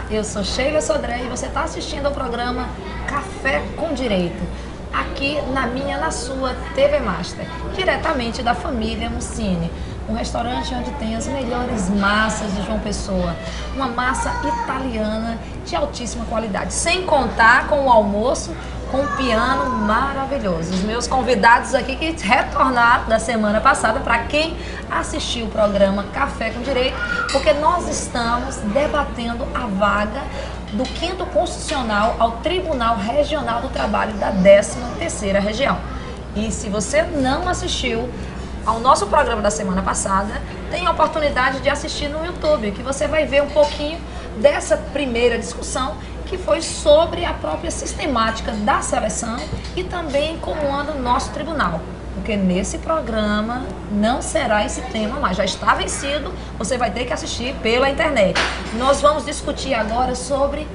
eu sou Sheila Sodré e você está assistindo ao programa Café com Direito, aqui na sua TV Master, diretamente da família Mussini, um restaurante onde tem as melhores massas de João Pessoa, uma massa italiana de altíssima qualidade, sem contar com o almoço, com um piano maravilhoso. Os meus convidados aqui que retornaram da semana passada, para quem assistiu o programa Café com Direito, porque nós estamos debatendo a vaga do 5º Constitucional ao Tribunal Regional do Trabalho da 13ª Região. E se você não assistiu ao nosso programa da semana passada, tem a oportunidade de assistir no YouTube, que você vai ver um pouquinho dessa primeira discussão, que foi sobre a própria sistemática da seleção e também como anda o nosso tribunal. Porque nesse programa não será esse tema, mas já está vencido, você vai ter que assistir pela internet. Nós vamos discutir agora sobre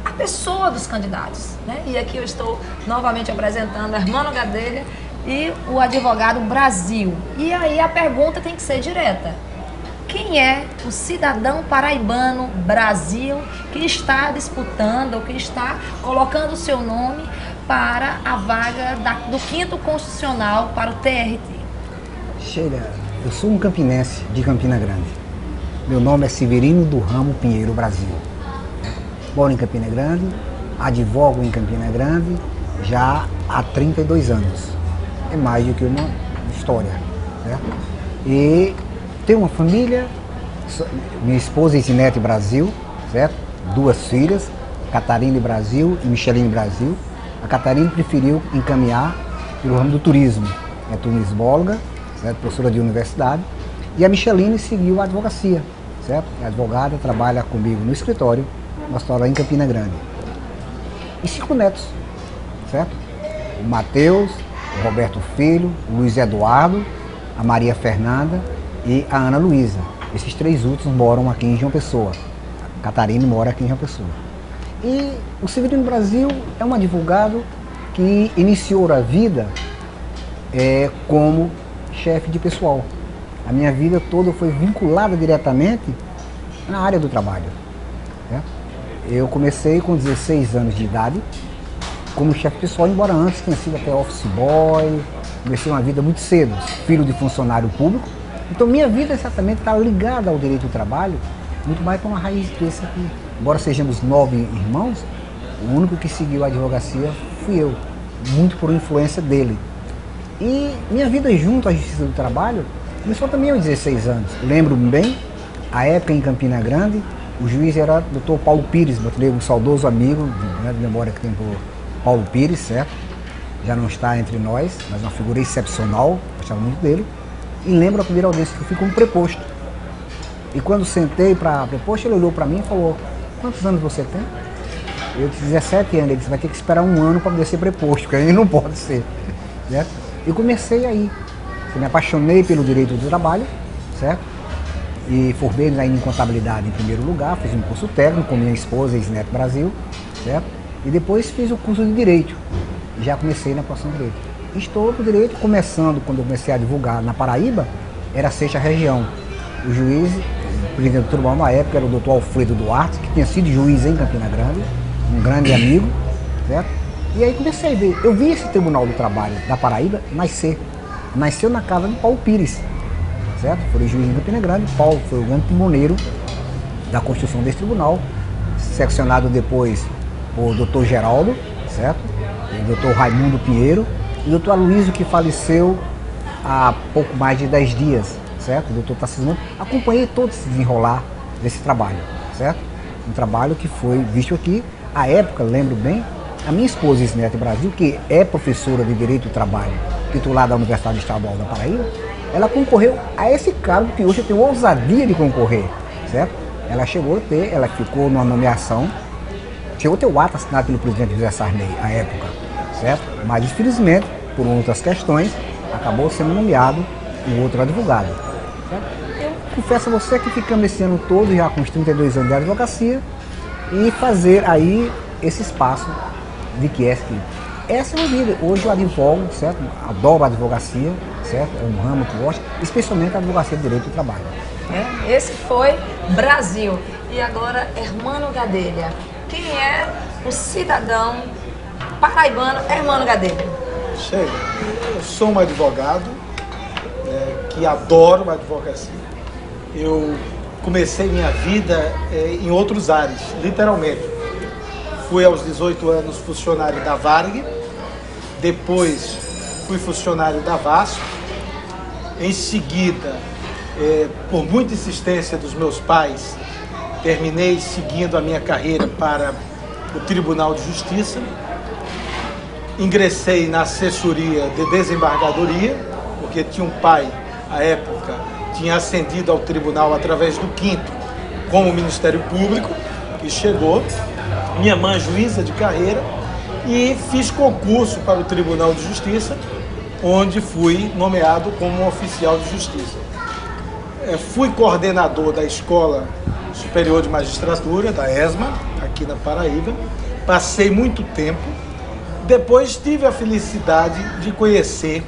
a pessoa dos candidatos, né? E aqui eu estou novamente apresentando Hermano Gadelha e o advogado Brasil. E aí a pergunta tem que ser direta. Quem é o cidadão paraibano Brasil que está disputando, ou que está colocando o seu nome para a vaga do 5º Constitucional para o TRT? Sheila, eu sou um campinense de Campina Grande. Meu nome é Severino do Ramo Pinheiro Brasil. Moro em Campina Grande, advogo em Campina Grande já há 32 anos. É mais do que uma história, certo? E tenho uma família, minha esposa Isinete Brasil, certo? 2 filhas, Catarina Brasil e Micheline Brasil. A Catarina preferiu encaminhar pelo ramo do turismo, é turismóloga, certo? Professora de universidade. E a Micheline seguiu a advocacia, certo? É advogada, trabalha comigo no escritório, lá em Campina Grande. E 5 netos, certo? O Matheus, o Roberto Filho, o Luiz Eduardo, a Maria Fernanda e a Ana Luísa. Esses 3 últimos moram aqui em João Pessoa. A Catarina mora aqui em João Pessoa. E o Severino Brasil é um advogado que iniciou a vida como chefe de pessoal. A minha vida toda foi vinculada diretamente na área do trabalho. Né? Eu comecei com 16 anos de idade como chefe pessoal, embora antes tenha sido até office boy. Comecei uma vida muito cedo, filho de funcionário público. Então minha vida exatamente está ligada ao direito do trabalho, muito mais com uma raiz desse aqui. Embora sejamos 9 irmãos, o único que seguiu a advocacia fui eu, muito por influência dele. E minha vida junto à Justiça do Trabalho começou também aos 16 anos. Lembro-me bem, a época em Campina Grande, o juiz era o Dr. Paulo Pires, um saudoso amigo, de memória que tem por Paulo Pires, certo? Já não está entre nós, mas uma figura excepcional, gostava muito dele. E lembro a primeira audiência que eu fui como preposto. E quando sentei para preposto, ele olhou para mim e falou: quantos anos você tem? Eu disse 17 anos. Ele disse: vai ter que esperar 1 ano para poder ser preposto, porque aí não pode ser. Certo? Eu comecei aí. Eu me apaixonei pelo direito do trabalho, certo? E formei ainda em contabilidade em primeiro lugar, fiz um curso técnico com minha esposa, Isinete Brasil, certo? E depois fiz o curso de Direito. E já comecei na profissão de Direito. Estou no direito, começando, quando eu comecei a divulgar na Paraíba, era a 6ª Região. O juiz, o presidente do tribunal na época, era o Dr. Alfredo Duarte, que tinha sido juiz em Campina Grande, um grande amigo, certo? E aí comecei a ver, eu vi esse Tribunal do Trabalho da Paraíba nascer. Nasceu na casa de Paulo Pires, certo? Foi juiz em Campina Grande, Paulo foi o grande timoneiro da construção desse tribunal, seccionado depois por Dr. Geraldo, certo? O Dr. Raimundo Pinheiro, e o Dr. Aloysio, que faleceu há pouco mais de 10 dias, certo? O Dr. Tarcísio, acompanhei todo esse desenrolar desse trabalho, certo? Um trabalho que foi visto aqui, à época, lembro bem, a minha esposa, Isinete Brasil, que é professora de Direito do Trabalho, titular da Universidade Estadual da Paraíba, ela concorreu a esse cargo que hoje eu tenho ousadia de concorrer, certo? Ela chegou a ter, ela ficou numa nomeação, chegou a ter o ato assinado pelo presidente José Sarney, à época, certo? Mas, infelizmente, por outras questões, acabou sendo nomeado um outro advogado, certo? Eu confesso a você que ficamos esse ano todo, já com os 32 anos de advocacia, e fazer aí esse espaço de que essa é a minha vida. Hoje eu advogo, certo? Adoro a advocacia, certo? É um ramo que eu gosto, especialmente a advocacia de direito do trabalho. Esse foi Brasil. E agora, Hermano Gadelha. Quem é o cidadão paraibano Hermano Gadelha? Chega, eu sou um advogado, né, que adoro a advocacia. Eu comecei minha vida em outros ares, literalmente. Fui aos 18 anos funcionário da Varig, depois fui funcionário da Vasco. Em seguida, por muita insistência dos meus pais, terminei seguindo a minha carreira para o Tribunal de Justiça. Ingressei na assessoria de desembargadoria, porque tinha um pai, à época, tinha ascendido ao tribunal através do 5º como Ministério Público, que chegou. Minha mãe, juíza de carreira, e fiz concurso para o Tribunal de Justiça, onde fui nomeado como oficial de justiça. Fui coordenador da Escola Superior de Magistratura, da ESMA, aqui na Paraíba. Passei muito tempo. Depois tive a felicidade de conhecer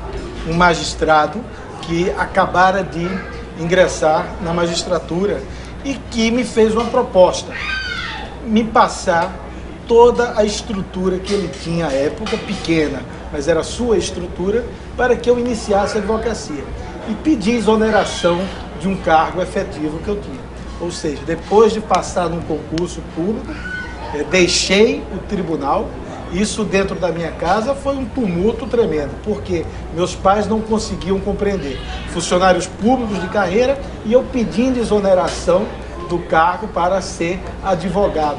um magistrado que acabara de ingressar na magistratura e que me fez uma proposta, me passar toda a estrutura que ele tinha à época, pequena, mas era a sua estrutura, para que eu iniciasse a advocacia. E pedi exoneração de um cargo efetivo que eu tinha. Ou seja, depois de passar num concurso público, deixei o tribunal. Isso dentro da minha casa foi um tumulto tremendo, porque meus pais não conseguiam compreender. Funcionários públicos de carreira e eu pedindo exoneração do cargo para ser advogado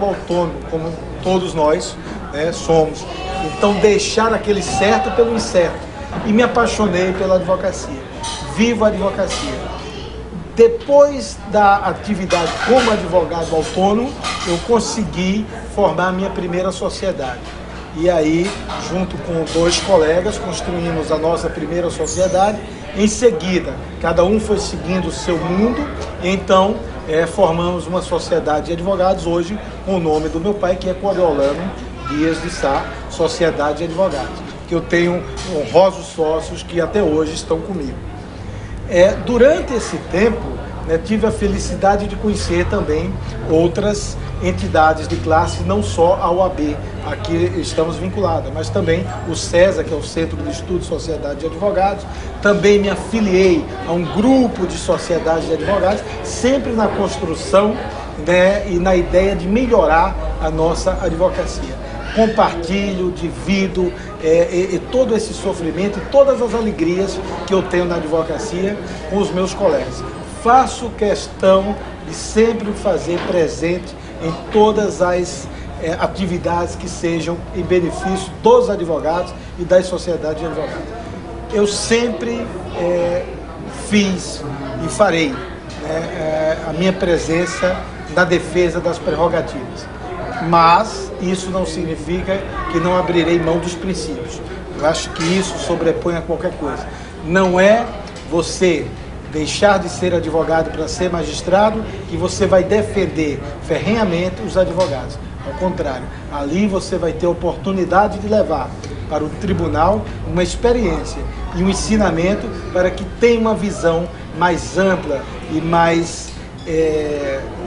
autônomo, como todos nós, né, somos. Então deixar aquele certo pelo incerto. E me apaixonei pela advocacia. Vivo a advocacia. Depois da atividade como advogado autônomo, eu consegui formar a minha primeira sociedade. E aí, junto com 2 colegas, construímos a nossa primeira sociedade. Em seguida, cada um foi seguindo o seu mundo, e então formamos uma sociedade de advogados, hoje com o nome do meu pai, que é Coriolano Dias de Sá, Sociedade de Advogados, que eu tenho honrosos sócios que até hoje estão comigo. Durante esse tempo, tive a felicidade de conhecer também outras entidades de classe, não só a OAB, aqui estamos vinculados, mas também o CESA, que é o Centro de Estudos e Sociedade de Advogados. Também me afiliei a um grupo de sociedades de advogados, sempre na construção, né, e na ideia de melhorar a nossa advocacia. Compartilho, divido todo esse sofrimento e todas as alegrias que eu tenho na advocacia com os meus colegas. Faço questão de sempre fazer presente em todas as atividades que sejam em benefício dos advogados e das sociedades de advogados. Eu sempre fiz e farei, né, a minha presença na defesa das prerrogativas. Mas isso não significa que não abrirei mão dos princípios. Eu acho que isso sobrepõe a qualquer coisa. Não é você deixar de ser advogado para ser magistrado que você vai defender ferrenhamente os advogados. Ao contrário, ali você vai ter a oportunidade de levar para o tribunal uma experiência e um ensinamento para que tenha uma visão mais ampla e mais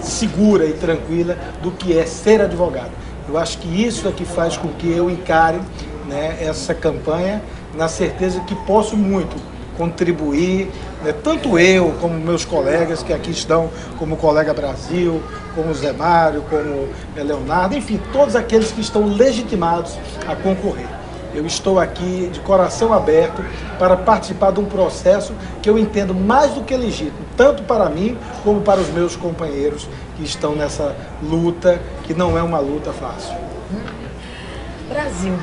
segura e tranquila do que é ser advogado. Eu acho que isso é que faz com que eu encare, né, essa campanha na certeza que posso muito contribuir, né, tanto eu como meus colegas que aqui estão, como o colega Brasil, como o Zé Mário, como Leonardo, enfim, todos aqueles que estão legitimados a concorrer. Eu estou aqui de coração aberto para participar de um processo que eu entendo mais do que legítimo, tanto para mim como para os meus companheiros que estão nessa luta, que não é uma luta fácil. Brasil,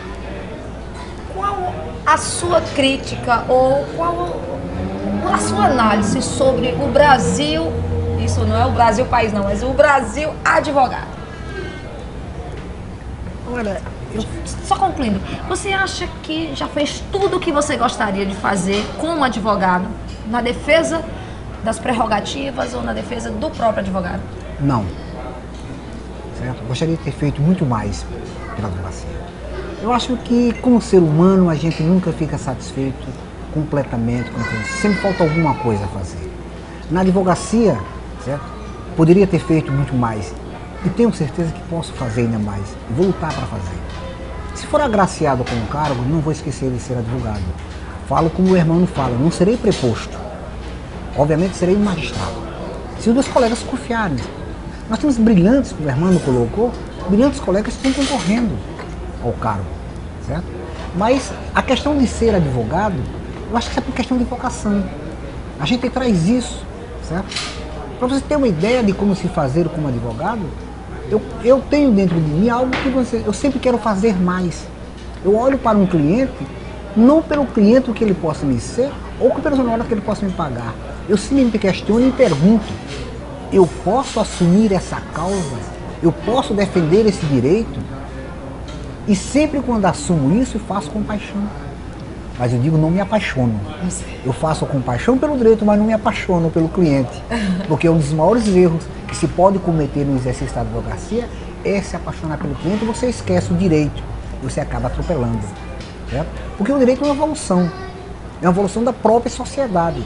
qual a sua crítica ou qual a sua análise sobre o Brasil, isso não é o Brasil país não, mas o Brasil advogado? Olha, Só concluindo, você acha que já fez tudo o que você gostaria de fazer como advogado na defesa das prerrogativas ou na defesa do próprio advogado? não. Certo? Gostaria de ter feito muito mais pela advocacia. Eu acho que, como ser humano, a gente nunca fica satisfeito completamente com aquilo. Sempre falta alguma coisa a fazer. Na advocacia, certo? Poderia ter feito muito mais. E tenho certeza que posso fazer ainda mais. E vou lutar para fazer. Se for agraciado com o cargo, não vou esquecer de ser advogado. Falo como o irmão fala, não serei preposto. Obviamente serei um magistrado. Se os meus colegas confiarem. Nós temos brilhantes, como o irmão colocou, brilhantes colegas que estão concorrendo ao cargo, certo? Mas a questão de ser advogado, eu acho que é por questão de vocação. A gente traz isso, certo? Para você ter uma ideia de como se fazer como advogado, eu tenho dentro de mim algo que eu sempre quero fazer mais. Eu olho para um cliente, não pelo cliente o que ele possa me ser, ou pelo honorário que ele possa me pagar. Eu simplesmente questiono e pergunto, eu posso assumir essa causa? Eu posso defender esse direito? E sempre quando assumo isso, eu faço com paixão. Mas eu digo, não me apaixono. Eu faço com paixão pelo direito, mas não me apaixono pelo cliente. Porque um dos maiores erros que se pode cometer no exercício da advocacia é se apaixonar pelo cliente e você esquece o direito. Você acaba atropelando. Certo? Porque o direito é uma evolução. É uma evolução da própria sociedade.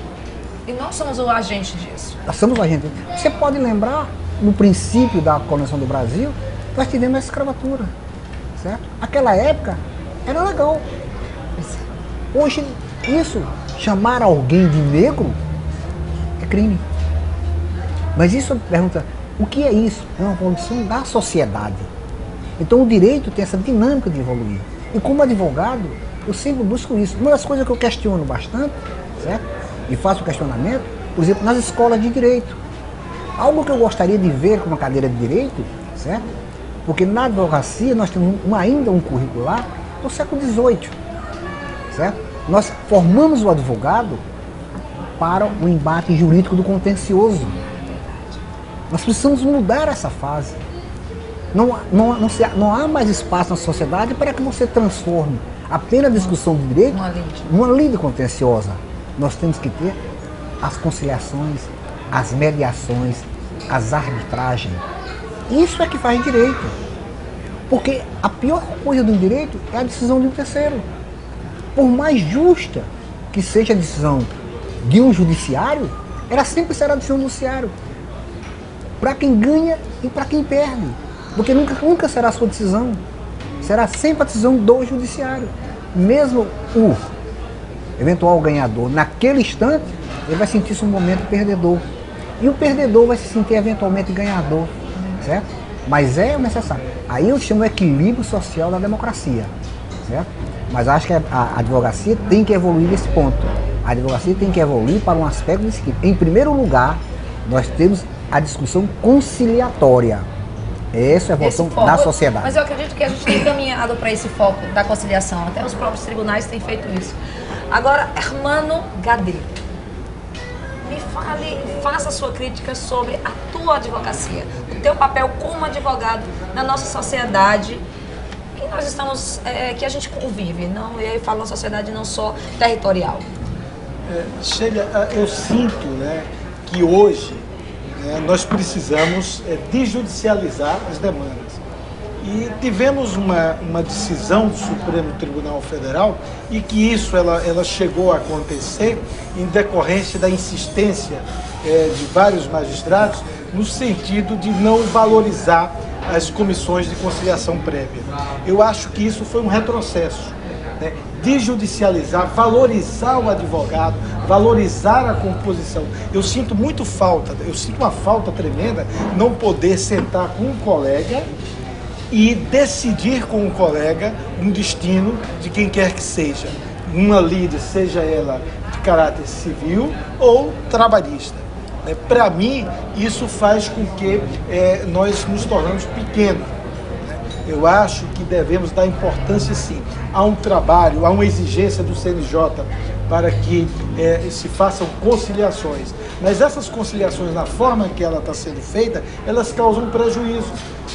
E nós somos o agente disso. Nós somos o agente. Você pode lembrar, no princípio da colonização do Brasil, nós tivemos a escravatura. Certo? Aquela época era legal. Hoje, isso, chamar alguém de negro, é crime. Mas isso pergunta, o que é isso? É uma evolução da sociedade. Então o direito tem essa dinâmica de evoluir. E como advogado, eu sempre busco isso. Uma das coisas que eu questiono bastante, certo? E faço questionamento, por exemplo, nas escolas de direito. Algo que eu gostaria de ver com uma cadeira de direito, certo? Porque na advocacia nós temos ainda um curricular do século XVIII, certo? Nós formamos o advogado para o embate jurídico do contencioso. Nós precisamos mudar essa fase. Não há mais espaço na sociedade para que você transforme a plena discussão de direito numa lide contenciosa. Nós temos que ter as conciliações, as mediações, as arbitragens. Isso é que faz direito. Porque a pior coisa do direito é a decisão de um terceiro. Por mais justa que seja a decisão de um judiciário, ela sempre será a decisão do judiciário. Para quem ganha e para quem perde. Porque nunca será a sua decisão. Será sempre a decisão do judiciário. Mesmo o eventual ganhador, naquele instante, ele vai sentir-se um momento perdedor. E o perdedor vai se sentir eventualmente ganhador. Certo? Mas é necessário. Aí eu chamo de equilíbrio social da democracia. Certo? Mas acho que a advocacia tem que evoluir nesse ponto. A advocacia tem que evoluir para um aspecto desse tipo. Em primeiro lugar, nós temos a discussão conciliatória. Essa é a evolução da sociedade. Mas eu acredito que a gente tem caminhado para esse foco da conciliação. Até os próprios tribunais têm feito isso. Agora, Hermano Gadelha, me fale, faça a sua crítica sobre a tua advocacia, o teu papel como advogado na nossa sociedade que nós estamos, que a gente convive. Não, eu falo na sociedade não só territorial. Sheila, eu sinto, né, que hoje nós precisamos desjudicializar as demandas. E tivemos uma decisão do Supremo Tribunal Federal e que isso ela chegou a acontecer em decorrência da insistência de vários magistrados no sentido de não valorizar as comissões de conciliação prévia. Eu acho que isso foi um retrocesso. Né? Desjudicializar, valorizar o advogado, valorizar a composição. Eu sinto uma falta tremenda não poder sentar com um colega e decidir com o colega um destino de quem quer que seja. Uma lide, seja ela de caráter civil ou trabalhista. Para mim, isso faz com que nós nos tornamos pequenos. Eu acho que devemos dar importância, sim, a um trabalho, a uma exigência do CNJ para que se façam conciliações. Mas essas conciliações, na forma que ela está sendo feita, elas causam prejuízo.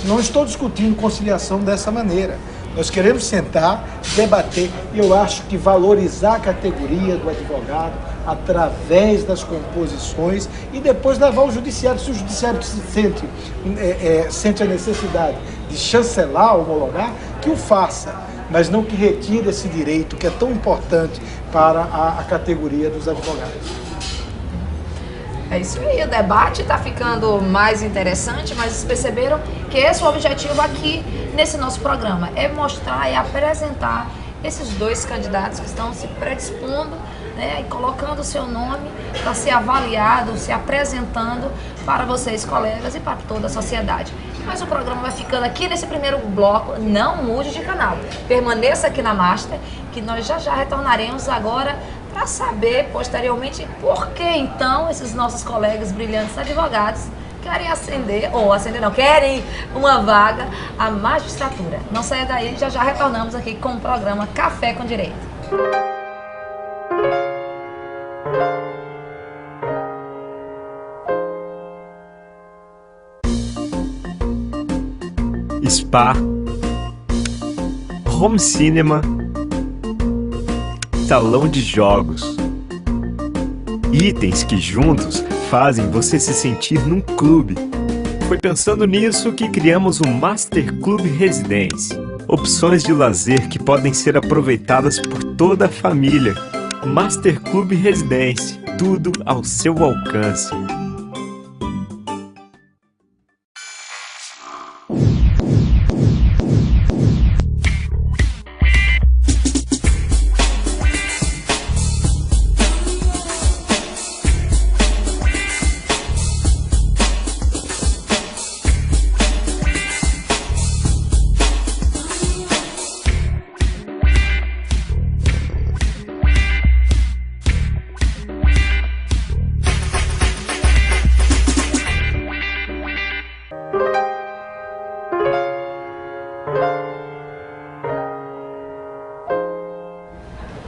Não estou discutindo conciliação dessa maneira. Nós queremos sentar, debater, e eu acho que valorizar a categoria do advogado através das composições e depois levar ao judiciário. Se o judiciário sente a necessidade de chancelar, homologar, que o faça, mas não que retire esse direito que é tão importante para a categoria dos advogados. É isso aí, o debate está ficando mais interessante, mas vocês perceberam que esse é o objetivo aqui nesse nosso programa, é mostrar e apresentar esses dois candidatos que estão se predispondo, né, e colocando o seu nome para ser avaliado, se apresentando para vocês, colegas, e para toda a sociedade. Mas o programa vai ficando aqui nesse primeiro bloco, não mude de canal, permaneça aqui na Master, que nós já retornaremos agora para saber posteriormente por que então esses nossos colegas brilhantes advogados querem querem uma vaga à magistratura. Não saia daí, já retornamos aqui com o programa Café com Direito. Spa, home cinema, salão de jogos. Itens que juntos fazem você se sentir num clube. Foi pensando nisso que criamos o Master Club Residência. Opções de lazer que podem ser aproveitadas por toda a família. Master Club Residência, tudo ao seu alcance.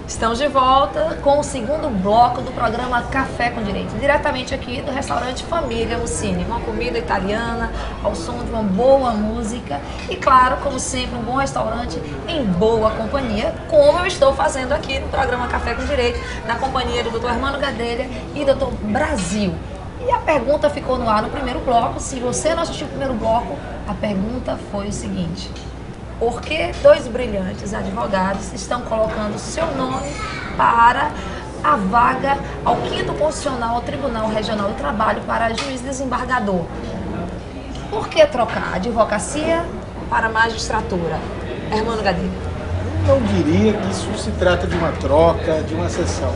Estamos de volta com o segundo bloco do programa Café com Direito, diretamente aqui do restaurante Família Mussini, uma comida italiana ao som de uma boa música e, claro, como sempre, um bom restaurante em boa companhia, como eu estou fazendo aqui no programa Café com Direito, na companhia do Dr. Hermano Gadelha e Dr. Brasil. E a pergunta ficou no ar no primeiro bloco. Se você não assistiu o primeiro bloco, a pergunta foi o seguinte: por que dois brilhantes advogados estão colocando seu nome para a vaga ao 5º Constitucional Tribunal Regional do Trabalho para juiz desembargador? Por que trocar a advocacia para a magistratura? Hermano Gadelha. Não diria que isso se trata de uma troca, de uma cessão.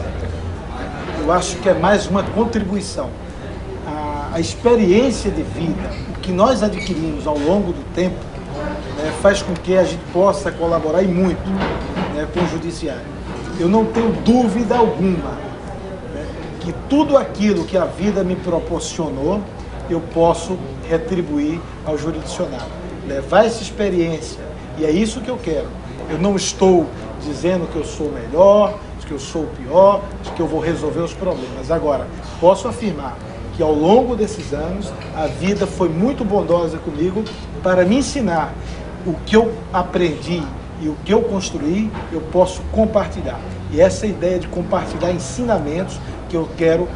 Eu acho que é mais uma contribuição. A experiência de vida, o que nós adquirimos ao longo do tempo, faz com que a gente possa colaborar e muito, com o judiciário. Eu não tenho dúvida alguma, que tudo aquilo que a vida me proporcionou, eu posso retribuir ao jurisdicionário. Levar essa experiência, e é isso que eu quero. Eu não estou dizendo que eu sou melhor, que eu sou o pior, que eu vou resolver os problemas. Agora, posso afirmar que ao longo desses anos, a vida foi muito bondosa comigo para me ensinar o que eu aprendi e o que eu construí, eu posso compartilhar. E essa ideia de compartilhar ensinamentos que eu quero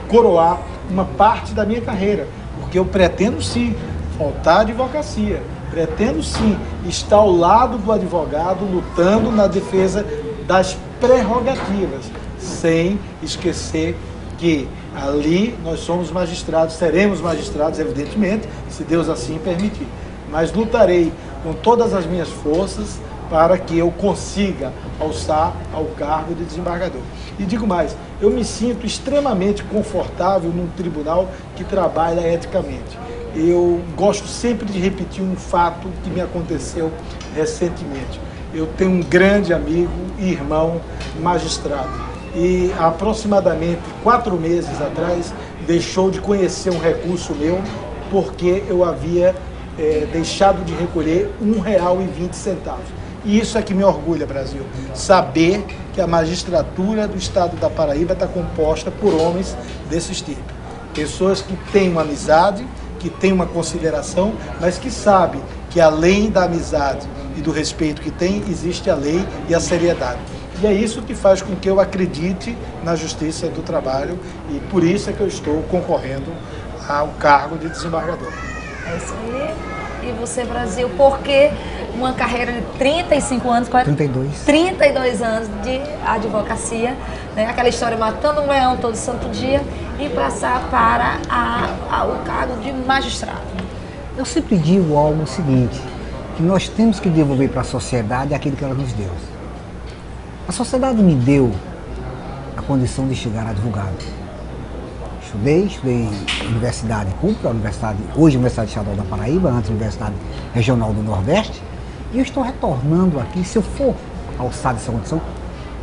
coroar uma parte da minha carreira, porque eu pretendo sim faltar à advocacia, pretendo sim estar ao lado do advogado lutando na defesa das prerrogativas, sem esquecer que ali nós somos magistrados, seremos magistrados, evidentemente, se Deus assim permitir. Mas lutarei com todas as minhas forças para que eu consiga alçar ao cargo de desembargador. E digo mais, eu me sinto extremamente confortável num tribunal que trabalha eticamente. Eu gosto sempre de repetir um fato que me aconteceu recentemente. Eu tenho um grande amigo e irmão magistrado. E há aproximadamente 4 meses atrás deixou de conhecer um recurso meu porque eu havia deixado de recolher R$1,20. E isso é que me orgulha, Brasil, saber que a magistratura do estado da Paraíba está composta por homens desse tipo. Pessoas que têm uma amizade, que têm uma consideração, mas que sabem que além da amizade e do respeito que tem, existe a lei e a seriedade. E é isso que faz com que eu acredite na justiça do trabalho e por isso é que eu estou concorrendo ao cargo de desembargador. É isso aí. E você, Brasil, por que uma carreira de 35 anos, 32 anos de advocacia, né? Aquela história matando um leão todo santo dia, em passar para o cargo de magistrado? Eu sempre digo algo seguinte, que nós temos que devolver para a sociedade aquilo que ela nos deu. A sociedade me deu a condição de chegar a advogado. Estudei em universidade pública, hoje Universidade Estadual da Paraíba, antes Universidade Regional do Nordeste, e eu estou retornando aqui, se eu for alçar essa condição,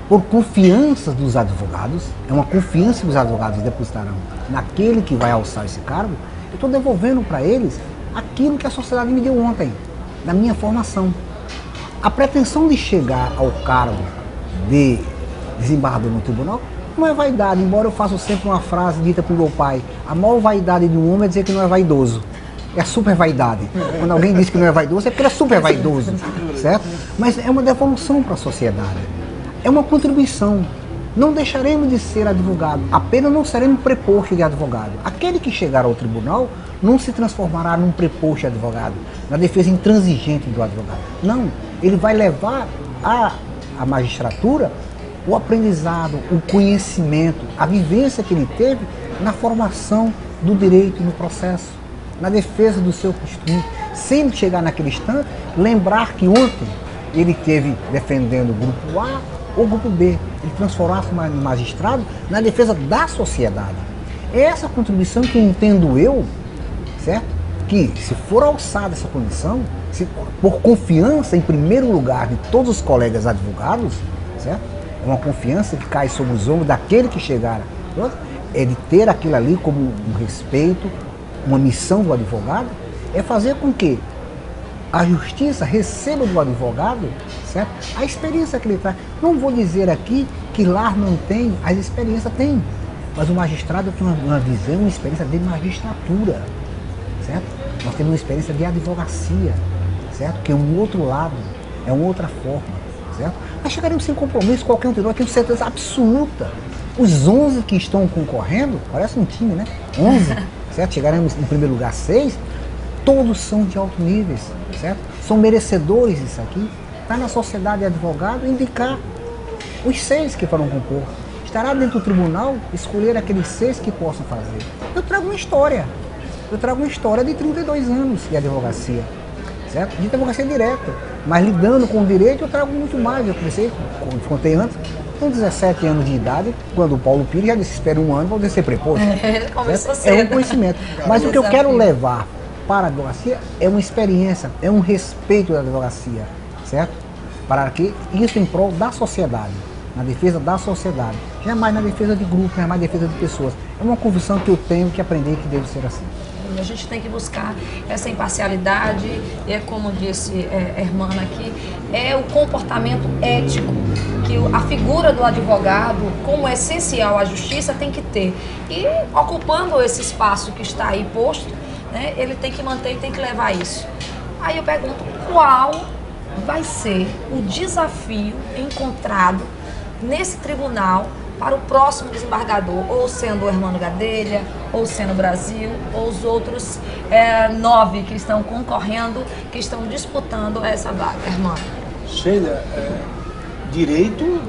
por confiança dos advogados, é uma confiança que os advogados depositarão naquele que vai alçar esse cargo, eu estou devolvendo para eles aquilo que a sociedade me deu ontem, na minha formação. A pretensão de chegar ao cargo de desembargador no tribunal não é vaidade, embora eu faça sempre uma frase dita por meu pai: a maior vaidade de um homem é dizer que não é vaidoso. É a super vaidade. Quando alguém diz que não é vaidoso, é porque ele é super vaidoso, certo? Mas é uma devolução para a sociedade. É uma contribuição. Não deixaremos de ser advogado, apenas não seremos preposto de advogado. Aquele que chegar ao tribunal não se transformará num preposto de advogado, na defesa intransigente do advogado. Não, ele vai levar à magistratura o aprendizado, o conhecimento, a vivência que ele teve na formação do direito no processo, na defesa do seu costume. Se ele chegar naquele instante, lembrar que ontem ele teve defendendo o grupo A ou o grupo B, ele transformar-se em magistrado na defesa da sociedade. É essa contribuição que entendo eu, certo? Que se for alçada essa condição, por confiança em primeiro lugar de todos os colegas advogados, certo? É uma confiança que cai sobre os ombros daquele que chegar, é de ter aquilo ali como um respeito, uma missão do advogado, é fazer com que a justiça receba do advogado, certo? A experiência que ele traz. Não vou dizer aqui que lá não tem, as experiências tem, mas o magistrado tem uma visão, uma experiência de magistratura, certo? Nós temos uma experiência de advocacia, certo? Que é um outro lado, é uma outra forma, certo? Nós chegaremos sem compromisso, qualquer um de nós, tenho certeza absoluta. Os 11 que estão concorrendo, parece um time, né? 11, certo? Chegaremos em primeiro lugar 6, todos são de alto nível, certo? São merecedores disso aqui. Está na sociedade de advogado indicar os 6 que foram compor. Estará dentro do tribunal escolher aqueles 6 que possam fazer. Eu trago uma história. Eu trago uma história de 32 anos de advocacia, certo? De advocacia direta. Mas lidando com o direito eu trago muito mais. Eu comecei, como contei antes, com 17 anos de idade, quando o Paulo Pires já disse: espera um ano para você ser preposto. É um conhecimento. Mas o que eu quero levar para a advocacia é uma experiência, é um respeito da advocacia, certo? Para que isso em prol da sociedade, na defesa da sociedade, jamais na defesa de grupos, jamais na defesa de pessoas. É uma convicção que eu tenho que aprender que deve ser assim. A gente tem que buscar essa imparcialidade, e é como disse a irmã aqui, é o comportamento ético que a figura do advogado, como essencial à justiça, tem que ter. E ocupando esse espaço que está aí posto, né, ele tem que manter e tem que levar isso. Aí eu pergunto, qual vai ser o desafio encontrado nesse tribunal para o próximo desembargador, ou sendo o Hermano Gadelha, ou sendo o Brasil, ou os outros 9 que estão concorrendo, que estão disputando essa vaga, Hermano? Sheila, direito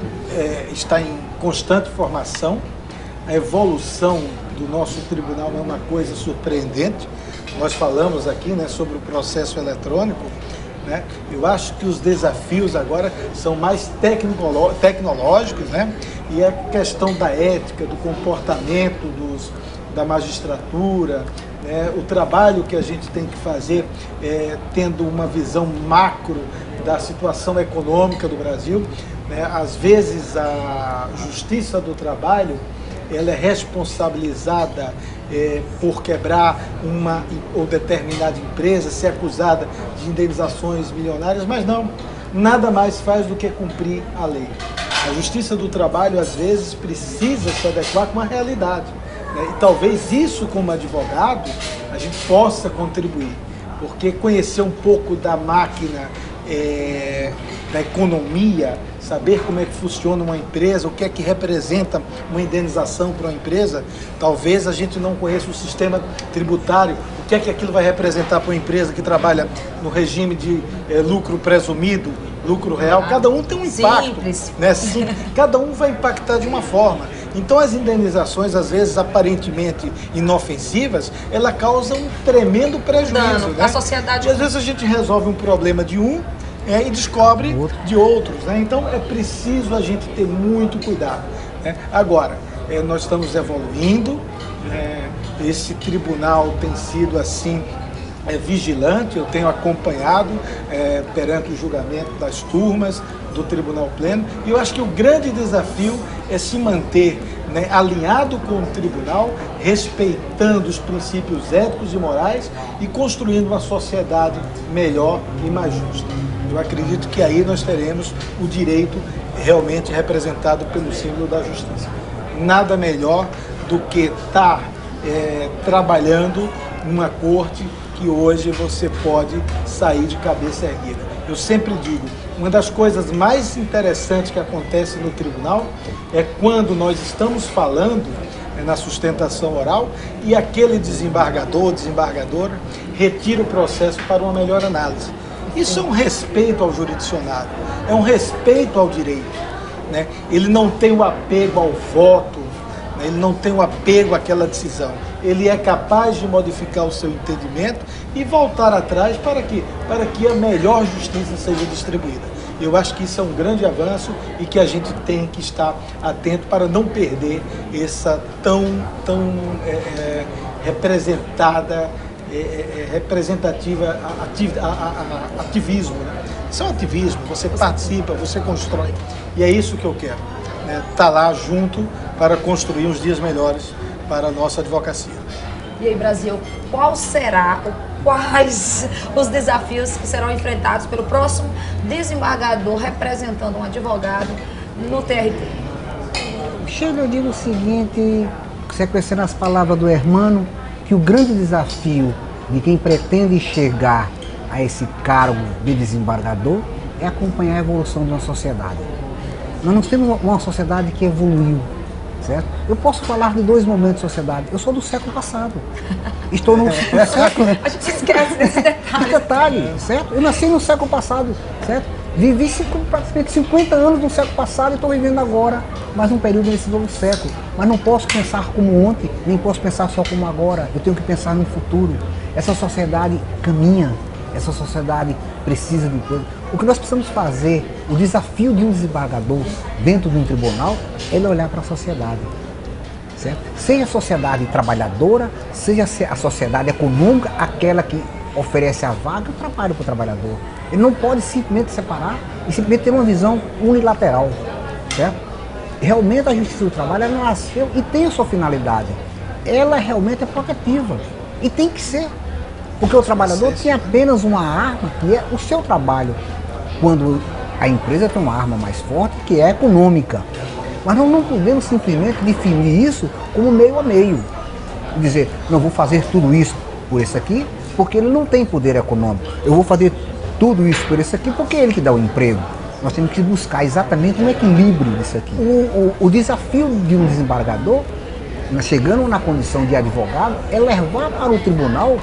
está em constante formação. A evolução do nosso tribunal é uma coisa surpreendente. Nós falamos aqui, né, sobre o processo eletrônico, né? Eu acho que os desafios agora são mais tecnológicos, né? E a questão da ética, do comportamento da magistratura, né? O trabalho que a gente tem que fazer tendo uma visão macro da situação econômica do Brasil, né? Às vezes a Justiça do Trabalho ela é responsabilizada por quebrar uma ou determinada empresa, ser acusada de indenizações milionárias, mas não, nada mais faz do que cumprir a lei. A Justiça do Trabalho, às vezes, precisa se adequar com a realidade, né? E talvez isso, como advogado, a gente possa contribuir, porque conhecer um pouco da máquina, da economia, saber como é que funciona uma empresa, o que é que representa uma indenização para uma empresa. Talvez a gente não conheça o sistema tributário, o que é que aquilo vai representar para uma empresa que trabalha no regime de lucro presumido, lucro real. Cada um tem um impacto, Simples. né? Sim, cada um vai impactar de uma forma. Então as indenizações, às vezes aparentemente inofensivas, ela causa um tremendo prejuízo, Dano, né? a sociedade. E às vezes a gente resolve um problema de um e descobre de outros, né? Então é preciso a gente ter muito cuidado, né? Agora, nós estamos evoluindo, esse tribunal tem sido assim vigilante, eu tenho acompanhado perante o julgamento das turmas do Tribunal Pleno, e eu acho que o grande desafio é se manter, né, alinhado com o tribunal, respeitando os princípios éticos e morais e construindo uma sociedade melhor e mais justa. Eu acredito que aí nós teremos o direito realmente representado pelo símbolo da justiça. Nada melhor do que estar trabalhando numa corte que hoje você pode sair de cabeça erguida. Eu sempre digo, uma das coisas mais interessantes que acontece no tribunal é quando nós estamos falando na sustentação oral e aquele desembargador, desembargadora, retira o processo para uma melhor análise. Isso é um respeito ao jurisdicionário, é um respeito ao direito, né? Ele não tem o apego ao voto, né? Ele não tem o apego àquela decisão. Ele é capaz de modificar o seu entendimento e voltar atrás para que a melhor justiça seja distribuída. Eu acho que isso é um grande avanço e que a gente tem que estar atento para não perder essa tão representativa ativismo, né? Isso é um ativismo, você participa, você constrói. E é isso que eu quero, né? Tá lá junto para construir uns dias melhores para a nossa advocacia. E aí, Brasil, quais os desafios que serão enfrentados pelo próximo desembargador representando um advogado no TRT? Sheila, eu digo o seguinte, sequenciando as palavras do Hermano, que o grande desafio de quem pretende chegar a esse cargo de desembargador é acompanhar a evolução de uma sociedade. Nós temos uma sociedade que evoluiu, certo? Eu posso falar de dois momentos de sociedade. Eu sou do século passado. Estou no século... A gente esquece desse detalhe. Certo? Eu nasci no século passado, certo? Vivi praticamente 50 anos no século passado e estou vivendo agora mais um período nesse novo século. Mas não posso pensar como ontem, nem posso pensar só como agora. Eu tenho que pensar no futuro. Essa sociedade caminha, essa sociedade precisa de coisa. O que nós precisamos fazer, o desafio de um desembargador dentro de um tribunal, é ele olhar para a sociedade. Certo? Seja a sociedade trabalhadora, seja a sociedade econômica, aquela que oferece a vaga, o trabalho para o trabalhador. Ele não pode simplesmente separar e simplesmente ter uma visão unilateral. Certo? Realmente a justiça do trabalho, ela nasceu e tem a sua finalidade. Ela realmente é protetiva. E tem que ser. Porque o trabalhador tem apenas uma arma, que é o seu trabalho. Quando a empresa tem uma arma mais forte, que é econômica. Mas nós não podemos simplesmente definir isso como meio a meio. Dizer, não vou fazer tudo isso por esse aqui, porque ele não tem poder econômico. Eu vou fazer tudo isso por esse aqui, porque é ele que dá o emprego. Nós temos que buscar exatamente um equilíbrio disso aqui. O desafio de um desembargador, chegando na condição de advogado, é levar para o tribunal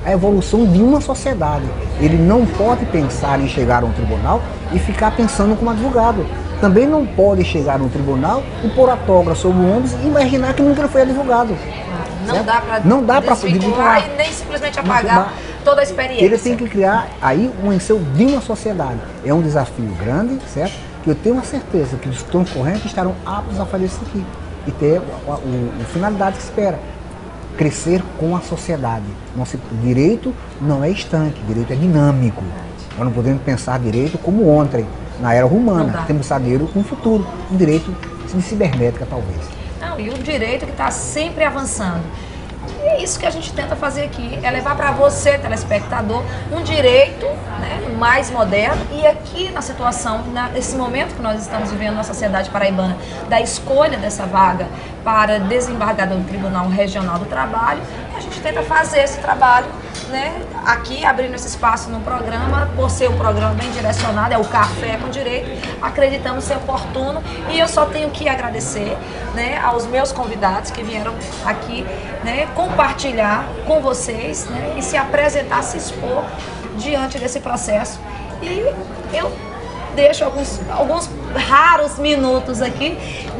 a evolução de uma sociedade. Ele não pode pensar em chegar a um tribunal e ficar pensando como advogado. Também não pode chegar a um tribunal e pôr a toga sobre o ombro e imaginar que nunca foi advogado. Não dá para desvincular e nem simplesmente apagar toda a experiência. Ele tem que criar aí um ensino de uma sociedade. É um desafio grande, certo? Que eu tenho uma certeza que os concorrentes estarão aptos a fazer isso aqui e ter a finalidade que espera. Crescer com a sociedade. Nosso direito não é estanque, direito é dinâmico. Nós não podemos pensar direito como ontem, na era romana. Temos que pensar direito com o futuro, um direito de cibernética talvez. Não, e o direito que está sempre avançando. E é isso que a gente tenta fazer aqui, é levar para você, telespectador, um direito, né, mais moderno. E aqui na situação, nesse momento que nós estamos vivendo na sociedade paraibana, da escolha dessa vaga para desembargador do Tribunal Regional do Trabalho, a gente tenta fazer esse trabalho, né, aqui abrindo esse espaço no programa, por ser um programa bem direcionado, é o Café com Direito, acreditamos ser oportuno, e eu só tenho que agradecer, né, aos meus convidados que vieram aqui, né, compartilhar com vocês, né, e se apresentar, se expor diante desse processo. E eu deixo alguns raros minutos aqui,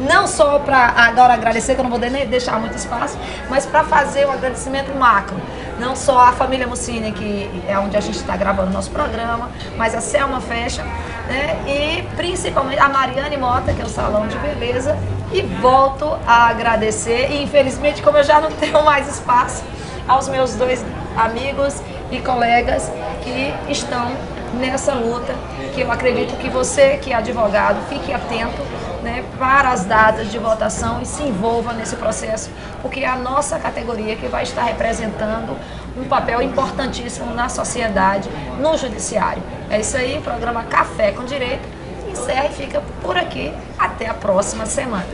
não só para agora agradecer, que eu não vou nem deixar muito espaço, mas para fazer um agradecimento macro. Não só a família Mussini, que é onde a gente está gravando o nosso programa, mas a Selma Fashion, né? E principalmente a Mariane Mota, que é o salão de beleza. E volto a agradecer, e infelizmente, como eu já não tenho mais espaço, aos meus 2 amigos e colegas que estão nessa luta, que eu acredito que você, que é advogado, fique atento, né, para as datas de votação e se envolva nesse processo, porque é a nossa categoria que vai estar representando um papel importantíssimo na sociedade, no judiciário. É isso aí, o programa Café com Direito encerra e fica por aqui. Até a próxima semana.